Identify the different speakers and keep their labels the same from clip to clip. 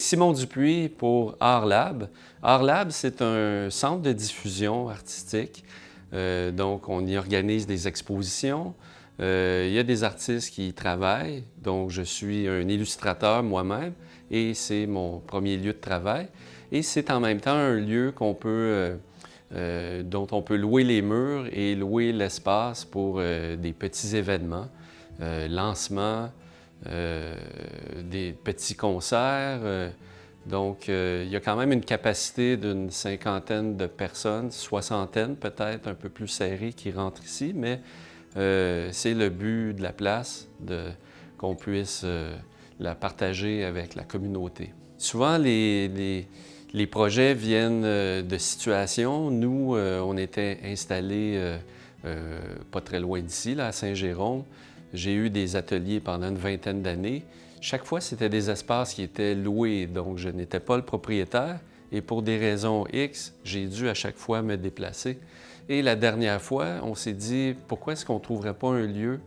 Speaker 1: Simon Dupuis pour Art Lab. Art Lab, c'est un centre de diffusion artistique. Donc, on y organise des expositions. Il y a des artistes qui y travaillent. Donc, je suis un illustrateur moi-même et c'est mon premier lieu de travail. Et c'est en même temps un lieu dont on peut louer les murs et louer l'espace pour des petits événements, lancements, des petits concerts. Donc, il y a quand même une capacité d'une cinquantaine de personnes, soixantaine peut-être, un peu plus serrée, qui rentrent ici, mais c'est le but de la place, qu'on puisse la partager avec la communauté. Souvent, les projets viennent de situations. Nous, on était installés pas très loin d'ici, là, à Saint-Jérôme. J'ai eu des ateliers pendant une vingtaine d'années. Chaque fois, c'était des espaces qui étaient loués, donc je n'étais pas le propriétaire. Et pour des raisons X, j'ai dû à chaque fois me déplacer. Et la dernière fois, on s'est dit, pourquoi est-ce qu'on ne trouverait pas un lieu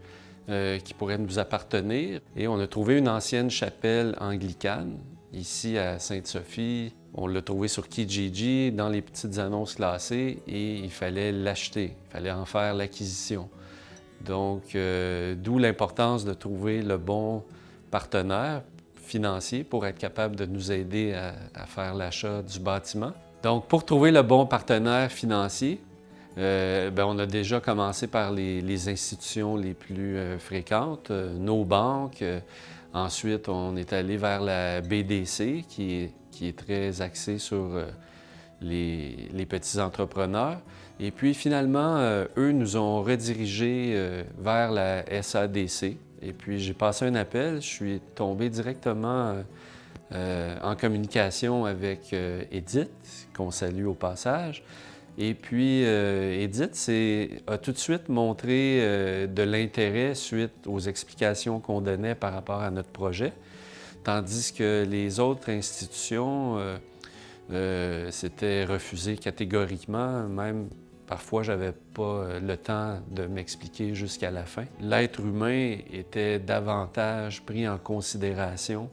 Speaker 1: qui pourrait nous appartenir? Et on a trouvé une ancienne chapelle anglicane, ici à Sainte-Sophie. On l'a trouvé sur Kijiji, dans les petites annonces classées, et il fallait l'acheter, il fallait en faire l'acquisition. Donc, d'où l'importance de trouver le bon partenaire financier pour être capable de nous aider à faire l'achat du bâtiment. Donc, pour trouver le bon partenaire financier, on a déjà commencé par les institutions les plus fréquentes, nos banques. Ensuite, on est allé vers la BDC, qui est très axée sur les petits entrepreneurs. Et puis finalement, eux nous ont redirigés vers la SADC. Et puis j'ai passé un appel, je suis tombé directement en communication avec Edith, qu'on salue au passage. Et puis Edith a tout de suite montré de l'intérêt suite aux explications qu'on donnait par rapport à notre projet, tandis que les autres institutions s'étaient refusées catégoriquement, même parfois j'avais pas le temps de m'expliquer jusqu'à la fin. L'être humain était davantage pris en considération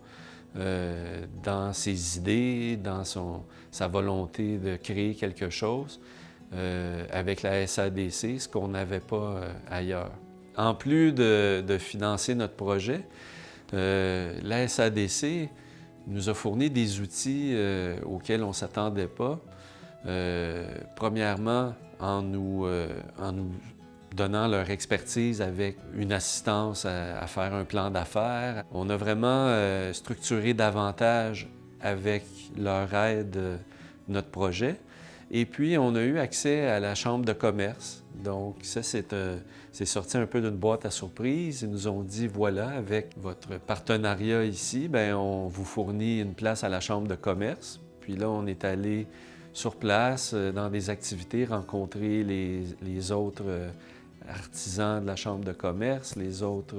Speaker 1: dans ses idées, dans sa volonté de créer quelque chose avec la SADC, ce qu'on n'avait pas ailleurs. En plus de financer notre projet, la SADC nous a fourni des outils auxquels on ne s'attendait pas. Premièrement, en nous donnant leur expertise avec une assistance à faire un plan d'affaires. On a vraiment structuré davantage avec leur aide notre projet. Et puis, on a eu accès à la Chambre de commerce. Donc, ça, c'est sorti un peu d'une boîte à surprise. Ils nous ont dit, voilà, avec votre partenariat ici, bien, on vous fournit une place à la Chambre de commerce. Puis là, on est allé sur place, dans des activités, rencontrer les autres artisans de la Chambre de commerce, les autres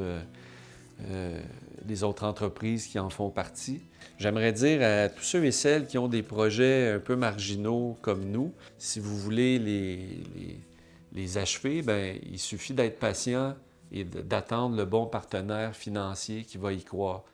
Speaker 1: entreprises qui en font partie. J'aimerais dire à tous ceux et celles qui ont des projets un peu marginaux comme nous, si vous voulez les achever, bien, il suffit d'être patient et d'attendre le bon partenaire financier qui va y croire.